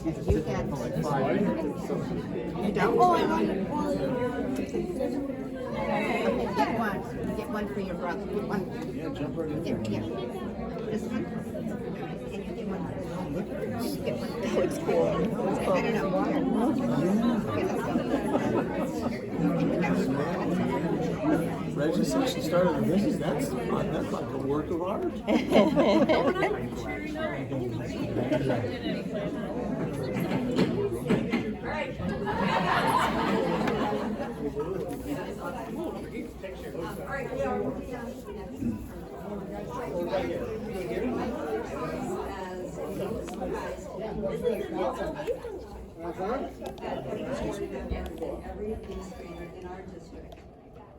You get Like 5. you don't? Oh, I want it. Okay, get one for your brother. Get one. Yeah, jump right in there. This one? Get one. Look at this. Get one. That looks cool. I don't know. Okay, let's go. Reggie said she started a business. That's like a work of art. Every administrator in our district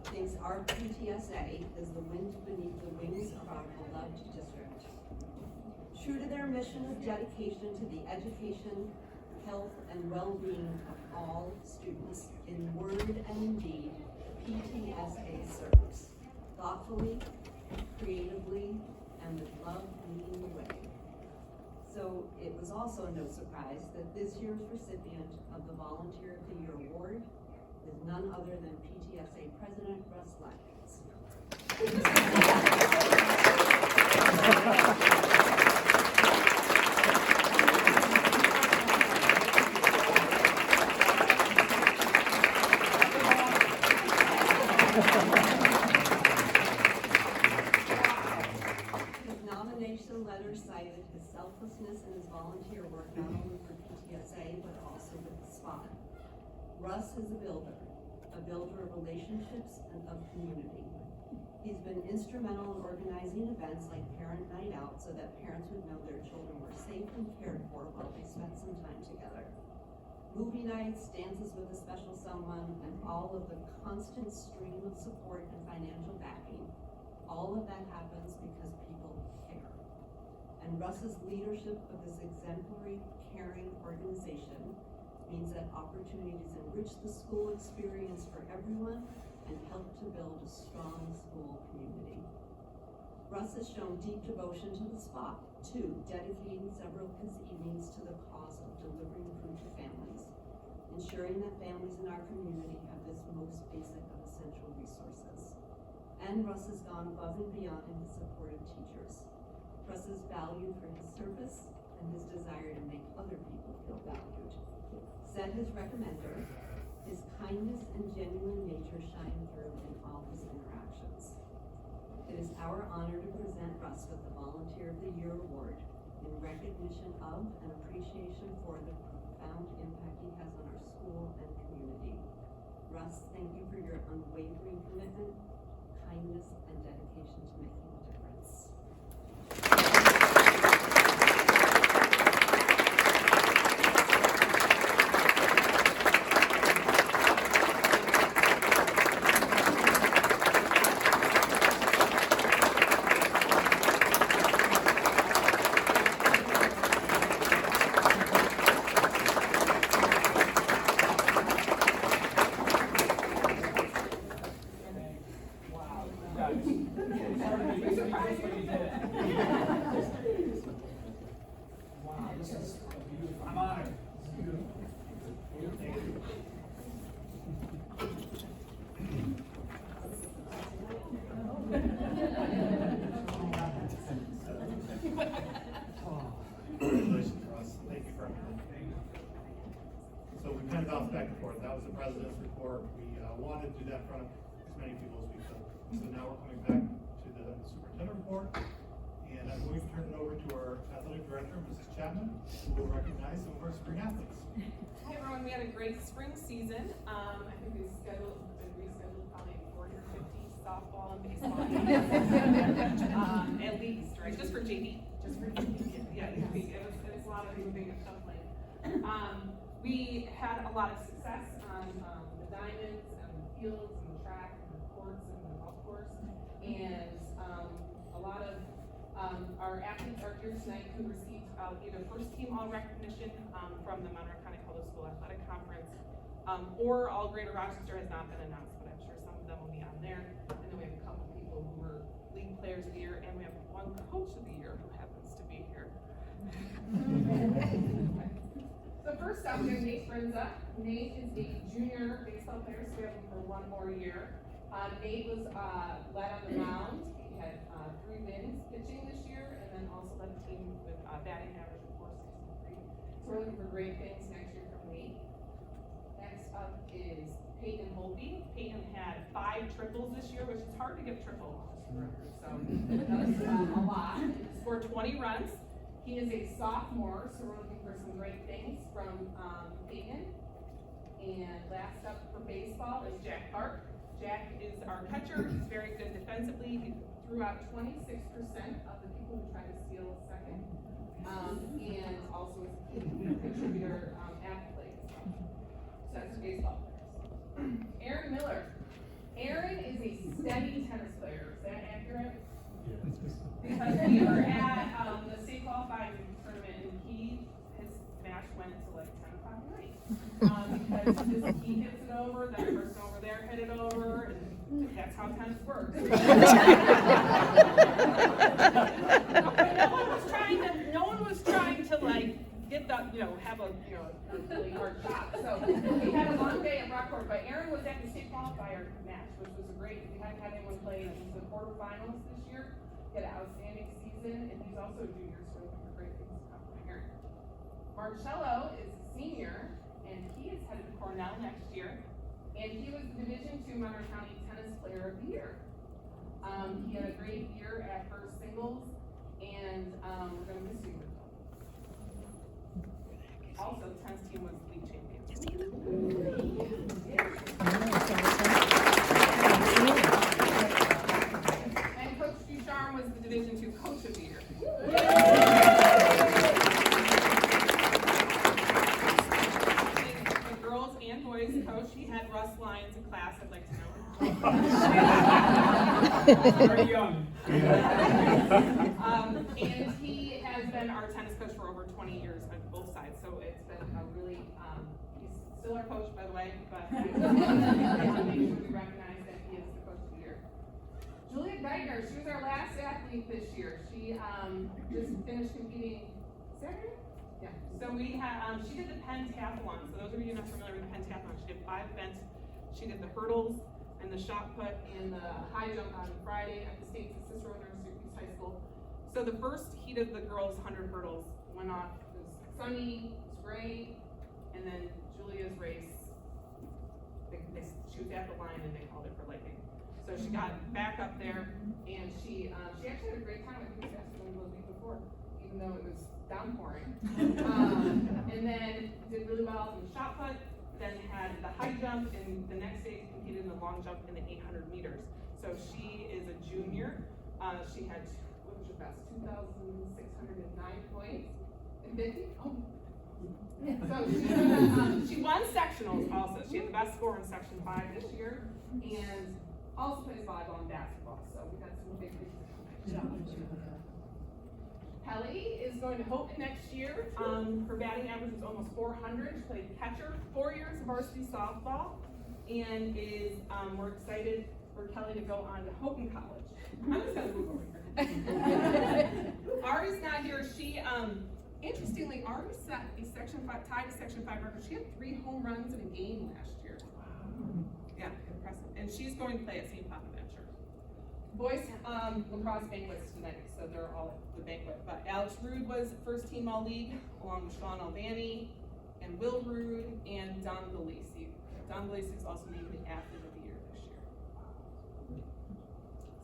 thinks our PTSA is the wind beneath the wings of our beloved district. True to their mission of dedication to the education, health, and well-being of all students, in word and in deed, PTSA serves thoughtfully, creatively, and with love leading the way. So it was also no surprise that this year's recipient of the Volunteer of the Year Award is none other than PTSA President Russ Latkins. His nomination letter cited his selflessness in his volunteer work not only for PTSA but also with the SPOT. Russ is a builder of relationships and of community. He's been instrumental in organizing events like Parent Night Out so that parents would know their children were safe and cared for while they spent some time together. Movie nights, dances with a special someone, and all of the constant stream of support and financial backing. All of that happens because people care. And Russ's leadership of this exemplary, caring organization means that opportunities enrich the school experience for everyone and help to build a strong school community. Russ has shown deep devotion to the SPOT, too, dedicating several of his evenings to the cause of delivering food to families, ensuring that families in our community have this most basic of essential resources. And Russ has gone above and beyond in his support of teachers. Russ is valued for his service and his desire to make other people feel valued. Said his recommender, his kindness and genuine nature shine through in all his interactions. It is our honor to present Russ with the Volunteer of the Year Award in recognition of and appreciation for the profound impact he has on our school and community. Russ, thank you for your unwavering commitment, kindness, and dedication to making a difference. I'm honored. This is beautiful. Congratulations, Russ. Thank you for everything. So we kind of bounced back and forth. That was the president's report. We wanted to do that in front of as many people as we could. So now we're coming back to the superintendent report. And I'm going to turn it over to our athletic director, Mrs. Chapman, who will recognize some of our spring athletes. Hi everyone, we had a great spring season. I think we rescheduled probably 40 or 50 softball and baseball games. At least, right? Just for JV. Just for JV. Yeah, it was a lot of moving and stuff like we had a lot of success on the diamonds and the fields and the track and the courts and the golf course. And a lot of our athletes are here tonight who received either first team all recognition from the Monroe County Public School Athletic Conference, or all Greater Rochester has not been announced, but I'm sure some of them will be on there. And then we have a couple people who were league players of the year, and we have one coach of the year who happens to be here. up, we have Nate Frenza. Nate is a junior baseball player, so we have him for one more year. Nate was led on the mound. He had 3 wins pitching this year, and then also led the team with batting average of .463. So we're looking for great things next year from Nate. Next up is Peyton Holby. Peyton had 5 triples this year, which is hard to get triple on this record, so that's a lot. He scored 20 runs. He is a sophomore, so we're looking for some great things from Peyton. And last up for baseball is Jack Park. Jack is our catcher. He's very good defensively. He threw out 26% of the people who tried to steal second. And also is a contributor at the plate. So that's the baseball players. Aaron Miller. Aaron is a steady tennis player. Is that accurate? Because we were at the state qualifying tournament, and his match went to like 10 o'clock at night. Because he hits it over, then the person over there hit it over, and that's how tennis works. No one was trying to like get the, have a really hard shot. So we had a long day at Rockport, but Aaron was at the state qualifier match, which was great. We hadn't had anyone play in the quarterfinals this year. He had an outstanding season, and he's also a junior, so we're looking for great things to come from here. Marcello is a senior, and he is headed to Cornell next year, and he was the Division II Monterey County Tennis Player of the Year. He had a great year at first singles, and we're going to miss you. Also, the tennis team was league champions. And Coach Ducharme was the Division II Coach of the Year. The girls and boys coach. He had Russ Lyons in class. I'd like to know. Very young. And he has been our tennis coach for over 20 years on both sides. So it's been a really, he's still our coach, by the way, but I want to make sure we recognize that he is the coach of the year. Julia Geithner, she was our last athlete this year. She just finished competing Saturday? Yeah. So we had, she did the pentathlon. So those of you not familiar with the pentathlon, she did 5 events. She did the hurdles and the shot put and the high jump on Friday at the States at Cicero Nursery East High School. So the first heat of the girls' 100 hurdles went off. It was sunny, it was great, and then Julia's race, she was at the line and they called it for lightning. So she got back up there, and she actually had a great time. I think it was faster than the week before, even though it was downpouring. And then did really well in the shot put, then had the high jump, and the next day competed in the long jump in the 800 meters. So she is a junior. She had, what was your best? 2,609 points in 50. Oh. So she won sectionals also. She had the best score in section 5 this year, and also plays volleyball and basketball. So we got some big things to come next year. Kelly is going to Houghton next year. Her batting average is almost 400. She played catcher, 4 years of varsity softball, and is we're excited for Kelly to go on to Houghton College. I'm just gonna move over here. Ari's not here. She interestingly, Ari set a section 5 tied to section 5 record. She had 3 home runs in a game last year. Wow. Yeah, impressive. And she's going to play at St. Bonaventure. Boys lacrosse banquets tonight, so they're all at the banquet. But Alex Rude was first team all-league, along with Sean Albani, and Will Rude, and Don DeLacy. Don DeLacy is also named the athlete of the year this year.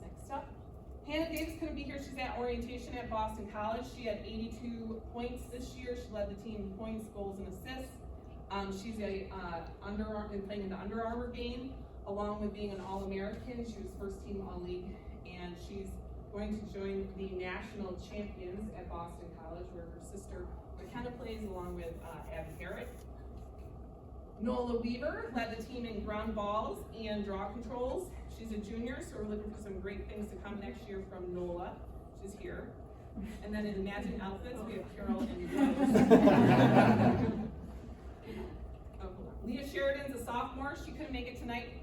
Next up, Hannah Davis couldn't be here. She's at orientation at Boston College. She had 82 points this year. She led the team in points, goals, and assists. She's been playing in the Under Armour game, along with being an All-American. She was first team All-League, and she's going to join the national champions at Boston College, where her sister McKenna plays, along with Abby Garrett. Nola Weaver led the team in ground balls and draw controls. She's a junior, so we're looking for some great things to come next year from Nola. She's here. And then in Imagine Outfits, we have Carol and Rose. Leah Sheridan's a sophomore. She couldn't make it tonight.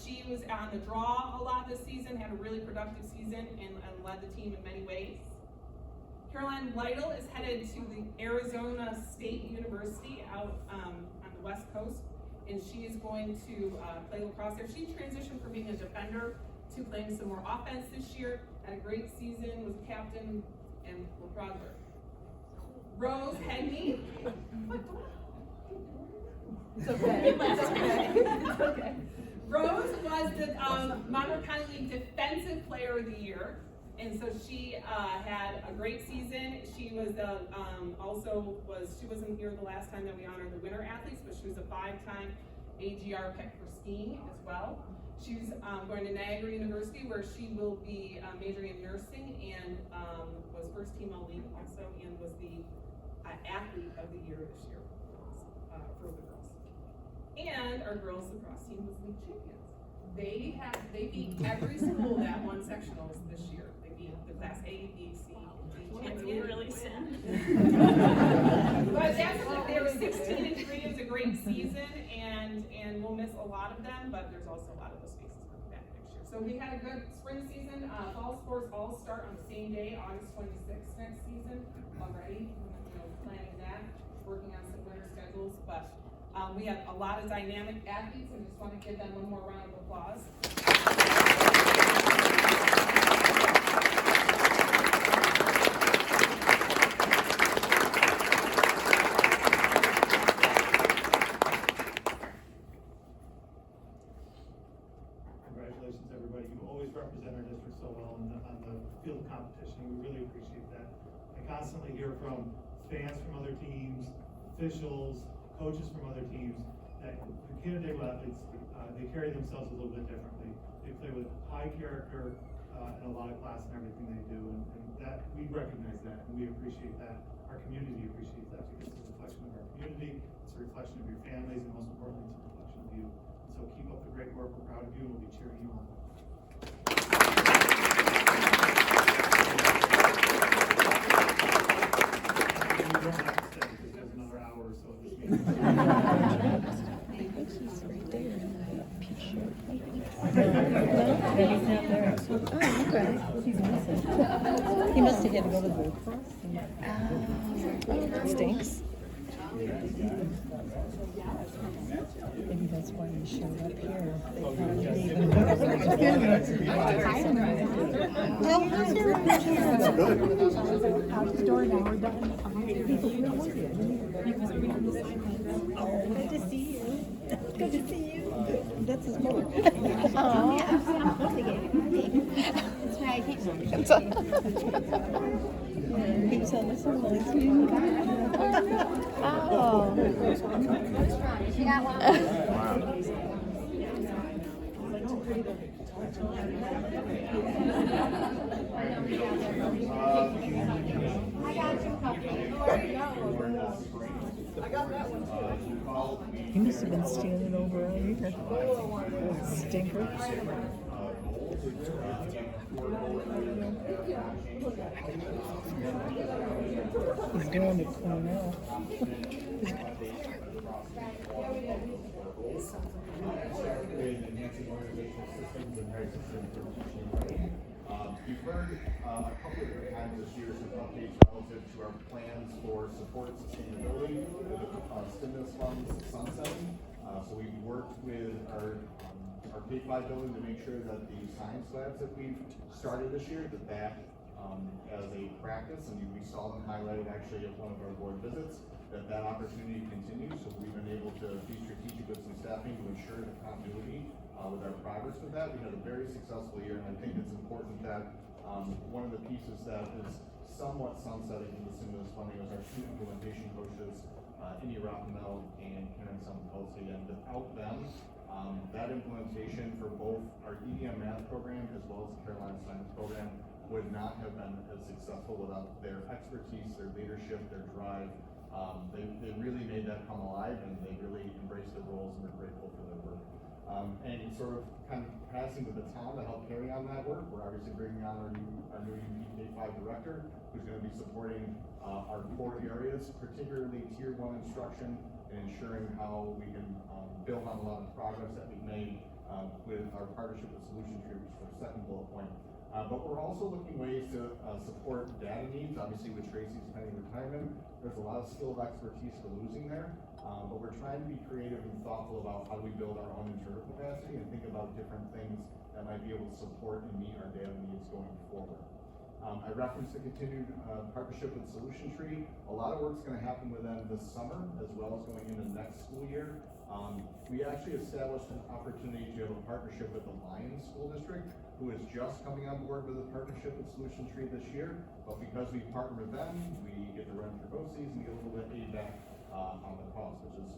She was on the draw a lot this season, had a really productive season, and led the team in many ways. Caroline Lytle is headed to the Arizona State University out out on the West Coast, and she is going to play lacrosse there. She transitioned from being a defender to playing some more offense this year. Had a great season, was captain, and we're proud of her. Rose Hegney. It's okay. It's okay. Rose was the Monroe County League Defensive Player of the Year, and so she had a great season. She was she wasn't here the last time that we honored the winter athletes, but she was a 5-time AGR pick for skiing as well. She's going to Niagara University, where she will be majoring in nursing, and was first team all-league also, and was the athlete of the year this year for the girls. And our girls lacrosse team was league champions. They beat every school that won sectionals this year. They beat the class A, B, C, D champion. Really sad. But they were 16-3. It was a great season, and we'll miss a lot of them. But there's also a lot of those faces coming back next year. So we had a good spring season. Fall sports all start on the same day, August 26th next season already. Planning that, working on some winter schedules, but we have a lot of dynamic athletes, and just want to give them one more round of applause. Congratulations, everybody. You always represent our district so well on the field competition. We really appreciate that. I constantly hear from fans from other teams, officials, coaches from other teams, that the Canandaigua athletes, they carry themselves a little bit differently. They play with high character and a lot of class in everything they do, and that we recognize that, and we appreciate that. Our community appreciates that, because it's a reflection of our community, it's a reflection of your families, and most importantly, it's a reflection of you. So keep up the great work. We're proud of you, and we'll be cheering you on. You don't have to stay, because there's another hour or so of this meeting. She's right there in that picture. Well, he's not there. Oh, okay. He's missing. He must have had to go to the lacrosse. Oh, that stinks. Maybe that's why he showed up here. They probably even out the door now. We're done. Oh, good to see you. Good to see you. That's his mother. Oh. That's why I can't. He was on the phone. Oh. She got one. He must have been standing over out here. Stinker. He's going to Cornell. You've heard a couple of different times this year some updates relative to our plans for support sustainability with the stimulus funds sunsetting. So we've worked with our K-5 building to make sure that the science labs that we've started this year, that as a practice, and we saw them highlighted actually at one of our board visits, that opportunity continues. So we've been able to be strategic with some staffing to ensure the continuity with our progress with that. We had a very successful year, and I think it's important that one of the pieces that is somewhat sunsetting in the stimulus funding is our two implementation coaches, India Rockmel and Karen Sampelsi, and without them, that implementation for both our EDM math program as well as the Carolina Science program would not have been as successful without their expertise, their leadership, their drive. They really made that come alive, and they really embraced their roles, and we're grateful for their work. And sort of kind of passing the baton to help carry on that work, we're obviously bringing on our new K-5 director, who's going to be supporting our core areas, particularly Tier 1 instruction, and ensuring how we can build on a lot of progress that we've made with our partnership with Solution Tree, which is our second bullet point. But we're also looking ways to support data needs. Obviously, with Tracy's pending retirement, there's a lot of skill of expertise we're losing there. but we're trying to be creative and thoughtful about how do we build our own internal capacity and think about different things that might be able to support and meet our data needs going forward. I referenced the continued partnership with Solution Tree. A lot of work's gonna happen with them this summer as well as going into next school year. We actually established an opportunity to have a partnership with the Lions School District, who is just coming on board with a partnership with Solution Tree this year. But because we partner with them, we get to run through BOCES and get a little bit of aid back on the cost, which is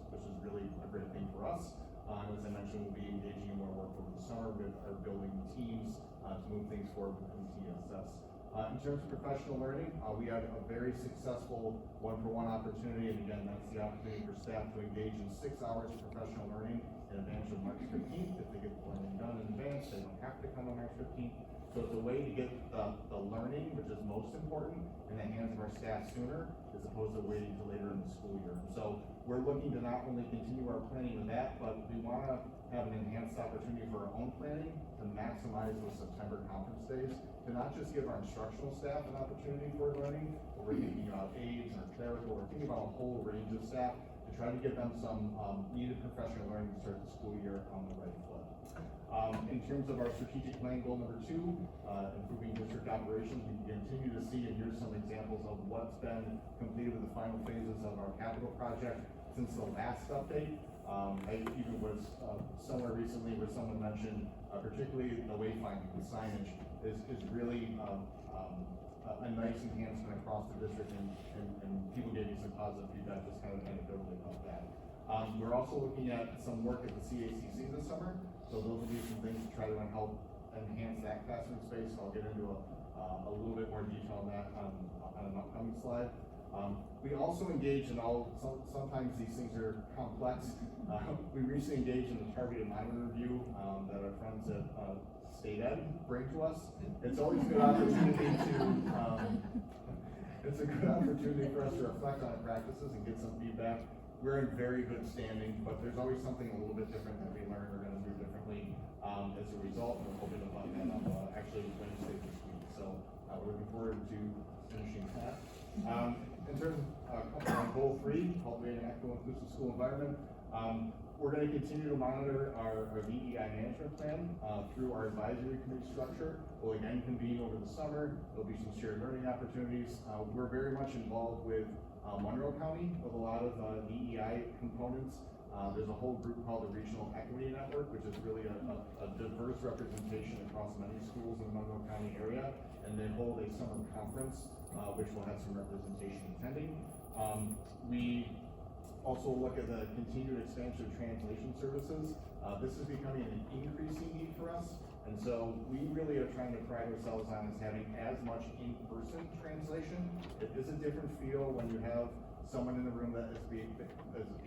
really a great thing for us. As I mentioned, we'll be engaging in more work over the summer with our building teams to move things forward within TSS. In terms of professional learning, we had a very successful one-for-one opportunity, and again, that's the opportunity for staff to engage in 6 hours of professional learning in advance of March 15th. If they get the learning done in advance, they don't have to come on March 15th. So it's a way to get the learning, which is most important, in the hands of our staff sooner, as opposed to waiting till later in the school year. So we're looking to not only continue our planning with that, but we want to have an enhanced opportunity for our own planning to maximize those September conference days, to not just give our instructional staff an opportunity for learning, but we're thinking about aides and our clerical, we're thinking about a whole range of staff to try to give them some needed professional learning to start the school year on the right foot. In terms of our strategic plan goal number 2, improving district operations, we can continue to see, and here's some examples of what's been completed with the final phases of our capital project since the last update. I even was somewhere recently where someone mentioned, particularly the wayfinding, the signage is really a nice enhancement across the district, and people gave me some positive feedback, just kind of anecdotally about that. We're also looking at some work at the CACC this summer, so those will be some things to try to help enhance that classroom space. I'll get into a little bit more detail on that on an upcoming slide. We also engage in sometimes these things are complex. We recently engaged in the targeted monitor review that our friends at State Ed bring to us. It's always a good opportunity it's a good opportunity for us to reflect on our practices and get some feedback. We're in very good standing, but there's always something a little bit different that we learn we're going to do differently as a result, and we're hoping to button that up actually Wednesday this week. So we're looking forward to finishing that. In terms of goal 3, cultivating an equitable inclusive school environment, we're going to continue to monitor our DEI management plan through our advisory committee structure. We'll again convene over the summer. There'll be some shared learning opportunities. We're very much involved with Monroe County with a lot of DEI components. There's a whole group called the Regional Equity Network, which is really a diverse representation across many schools in the Monroe County area, and they hold a summer conference, which will have some representation attending. We also look at the continued expansion of translation services. This is becoming an increasing need for us, and so we really are trying to pride ourselves on is having as much in-person translation. It is a different feel when you have someone in the room that is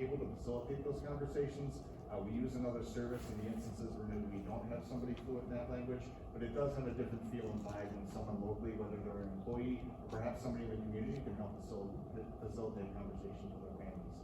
able to facilitate those conversations. We use another service in the instances where maybe we don't have somebody fluent in that language, but it does have a different feel and vibe when someone locally, whether they're an employee or perhaps somebody in the community, can help facilitate conversations with their families.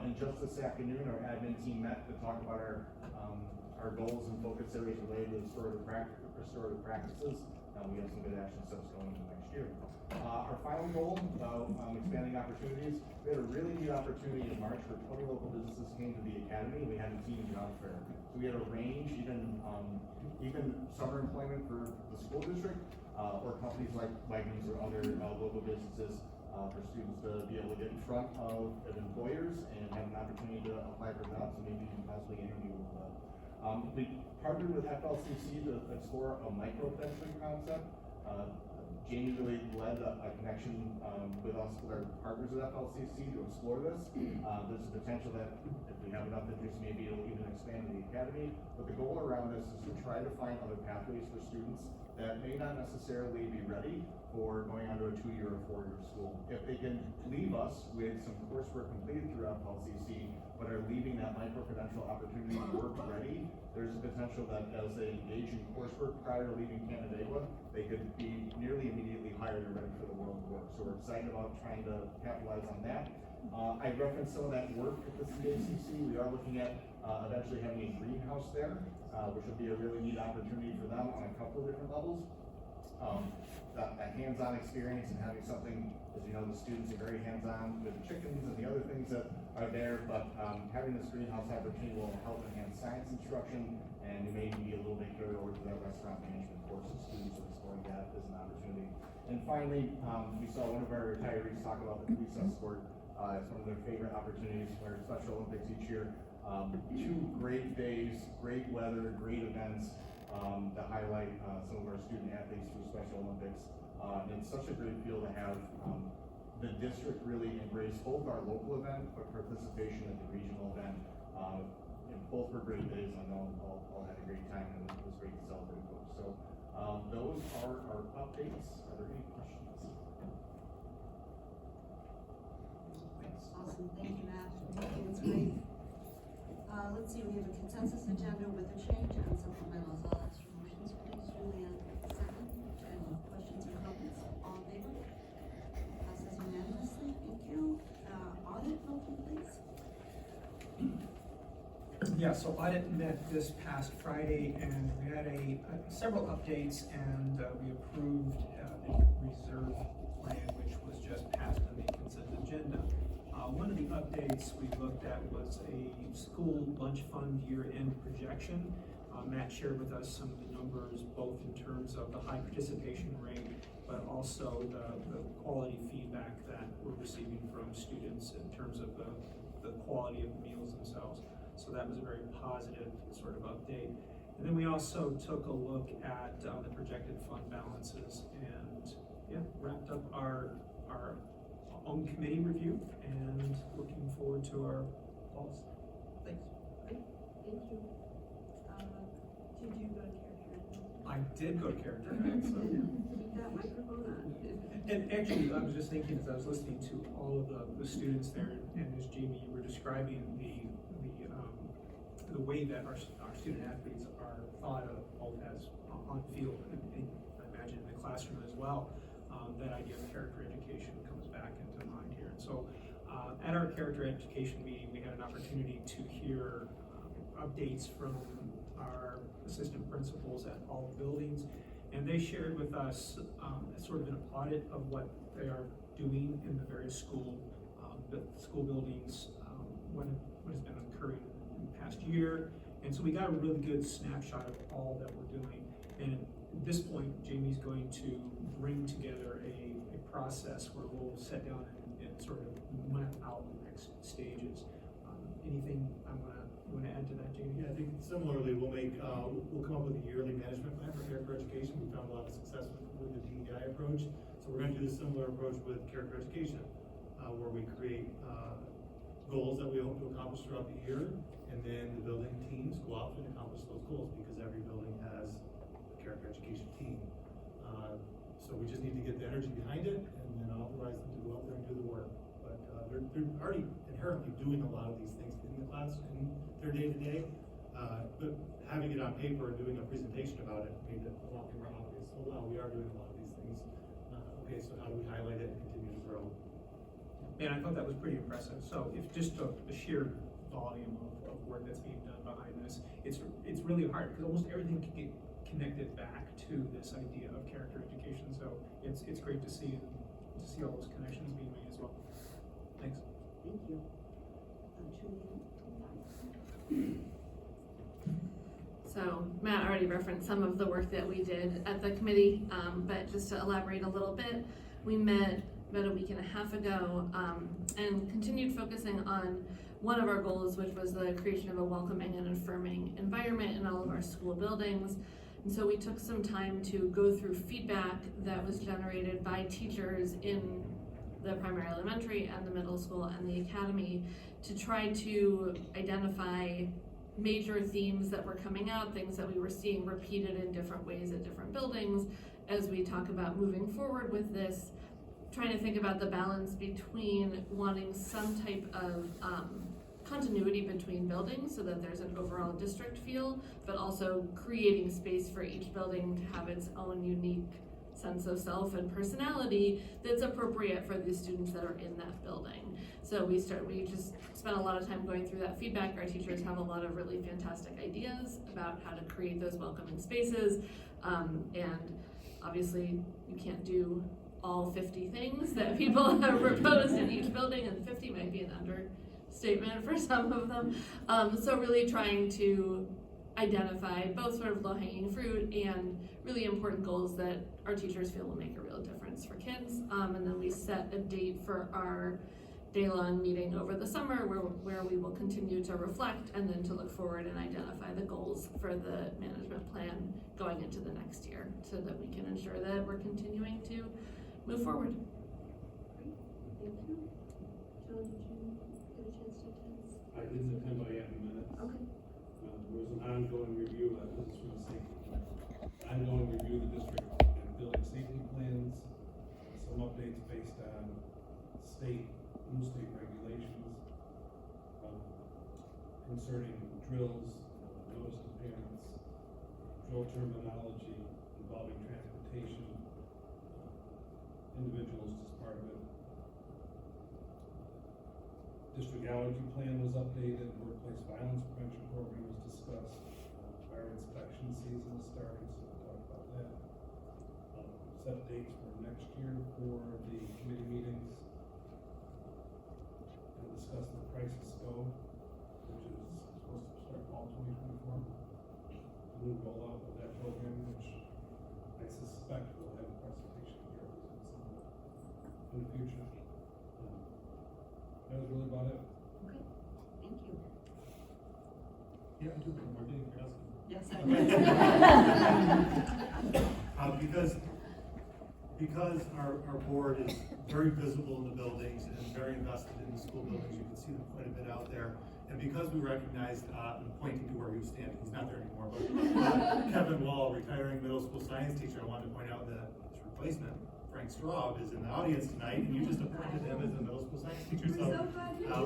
And just this afternoon, our admin team met to talk about our goals and focus areas related to restorative practices. We have some good action steps going into next year. Our final goal about expanding opportunities, we had a really neat opportunity in March where 20 local businesses came to the academy. We had a team job fair. So we had a range, even summer employment for the school district, or companies like Wegmans or other local businesses for students to be able to get in front of employers and have an opportunity to apply for jobs and maybe even possibly interview with them. We partnered with FLCC to explore a micro-credentialing concept. Jamie really led a connection with us, with our partners at FLCC to explore this. There's a potential that if we have enough interest, maybe it'll even expand to the academy. But the goal around this is to try to find other pathways for students that may not necessarily be ready for going on to a 2-year or 4-year school. If they can leave us with some coursework completed through FLCC, but are leaving that micro-credential opportunity work ready, there's a potential that as they engage in coursework prior to leaving Canandaigua, they could be nearly immediately hired and ready for the world of work. So we're excited about trying to capitalize on that. I referenced some of that work at the CACC. We are looking at eventually having a greenhouse there, which will be a really neat opportunity for them on a couple of different levels. that hands-on experience and having something, as you know, the students are very hands-on with the chickens and the other things that are there, but having this greenhouse opportunity will help enhance science instruction, and you may be a little bit carried over to that restaurant management course, so students are exploring that as an opportunity. And finally, we saw one of our retirees talk about the recess sport as one of their favorite opportunities for Special Olympics each year. 2 great days, great weather, great events to highlight some of our student athletes through Special Olympics. It's such a great feel to have the district really embrace both our local event, but participation at the regional event. Both were great days. I know all had a great time, and it was great to celebrate those. So those are our updates. Are there any questions? Thanks. Awesome, thank you, Matt. That's great. Let's see, we have a consensus agenda with a change and supplementals. I'll ask for motions, please. Julianne, second. Any questions or comments? All in favor? Passes unanimously. Thank you. Audit, Milton, please. Yeah, so audit met this past Friday, and we had several updates, and we approved the reserve plan, which was just passed on the consent agenda. One of the updates we looked at was a school lunch fund year-end projection. Matt shared with us some of the numbers, both in terms of the high participation rate, but also the quality feedback that we're receiving from students in terms of the quality of the meals themselves. So that was a very positive sort of update. And then we also took a look at the projected fund balances and wrapped up our own committee review and looking forward to our calls. Thanks. Great, thank you. Did you go to character? I did go to character ed, so yeah. Keep that microphone on. And actually, I was just thinking as I was listening to all of the students there, and as Jamie, you were describing the way that our student athletes are thought of both as on field and I imagine in the classroom as well, that idea of character education comes back into mind here. And so at our character education meeting, we had an opportunity to hear updates from our assistant principals at all the buildings, and they shared with us sort of an audit of what they are doing in the various school buildings, what has been occurring in the past year. And so we got a really good snapshot of all that we're doing. And at this point, Jamie's going to bring together a process where we'll sit down and sort of map out the next stages. Anything you want to add to that, Jamie? Yeah, I think similarly, we'll come up with a yearly management plan for character education. We found a lot of success with the DEI approach. So we're going to do the similar approach with character education, where we create goals that we hope to accomplish throughout the year, and then the building teams go out and accomplish those goals, because every building has a character education team. So we just need to get the energy behind it, and then authorize them to go out there and do the work. But they're already inherently doing a lot of these things in the class, in their day-to-day, but having it on paper and doing a presentation about it made it a lot more obvious. Oh wow, we are doing a lot of these things. Okay, so how do we highlight it and continue to grow? And I thought that was pretty impressive. So if just the sheer volume of work that's being done behind this, it's really hard because almost everything can get connected back to this idea of character education. So it's great to see all those connections being made as well. Thanks. Thank you. So Matt already referenced some of the work that we did at the committee, but just to elaborate a little bit, we met about a week and a half ago and continued focusing on one of our goals, which was the creation of a welcoming and affirming environment in all of our school buildings. And so we took some time to go through feedback that was generated by teachers in the primary elementary and the middle school and the academy to try to identify major themes that were coming out, things that we were seeing repeated in different ways at different buildings as we talk about moving forward with this, trying to think about the balance between wanting some type of continuity between buildings so that there's an overall district feel, but also creating space for each building to have its own unique sense of self and personality that's appropriate for the students that are in that building. So we just spent a lot of time going through that feedback. Our teachers have a lot of really fantastic ideas about how to create those welcoming spaces, and Obviously, you can't do all 50 things that people have proposed in each building, and 50 might be an understatement for some of them. So really trying to identify both sort of low-hanging fruit and really important goals that our teachers feel will make a real difference for kids. And then we set a date for our day-long meeting over the summer where we will continue to reflect and then to look forward and identify the goals for the management plan going into the next year so that we can ensure that we're continuing to move forward. Thank you. Joe, did you get a chance to attend? I didn't attend, but I have minutes. Okay. There was an ongoing review, this is from the safety plan. Ongoing review of the district and building safety plans, some updates based on new state regulations concerning drills, notice to parents, drill terminology involving transportation, individuals as part of it. District allergy plan was updated, workplace violence prevention program was discussed, fire inspection season is starting, so we'll talk about that. Set dates for next year for the committee meetings. And discuss the crisis scope, which is supposed to start fall 2024. The new rollout of that program, which I suspect will have a presentation here in the future. That was really about it. Okay, thank you. Yeah, I do one more thing for us. Yes, Because our board is very visible in the buildings and very invested in the school buildings, you can see them quite a bit out there. And because we recognized, and pointing to where he was standing, he's not there anymore, but Kevin Wall, retiring middle school science teacher, I wanted to point out that his replacement, Frank Straub, is in the audience tonight, and you just appointed him as the middle school science teacher. So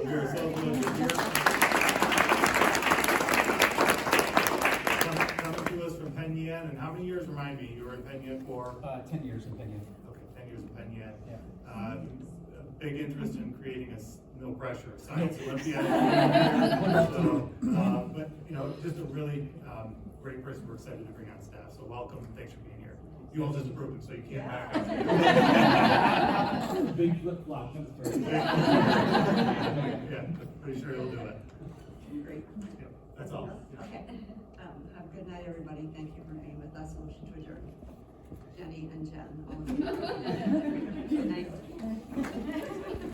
we are so glad you're here. Coming to us from Penn Yan, and how many years, remind me, you were in Penn Yan for? 10 years in Penn Yan. Okay, 10 years in Penn Yan. Yeah. A big interest in creating a no pressure science Olympiad. So, but just a really great person we're excited to bring on staff. So welcome and thanks for being here. You all just approved it, so you can't back out. Big flip flop, that's very good. Yeah, pretty sure he'll do it. Great. Yeah, that's all. Okay. Have a good night, everybody. Thank you for being with us. Motion to adjourn. Jenny and Jen. All of you. Good night.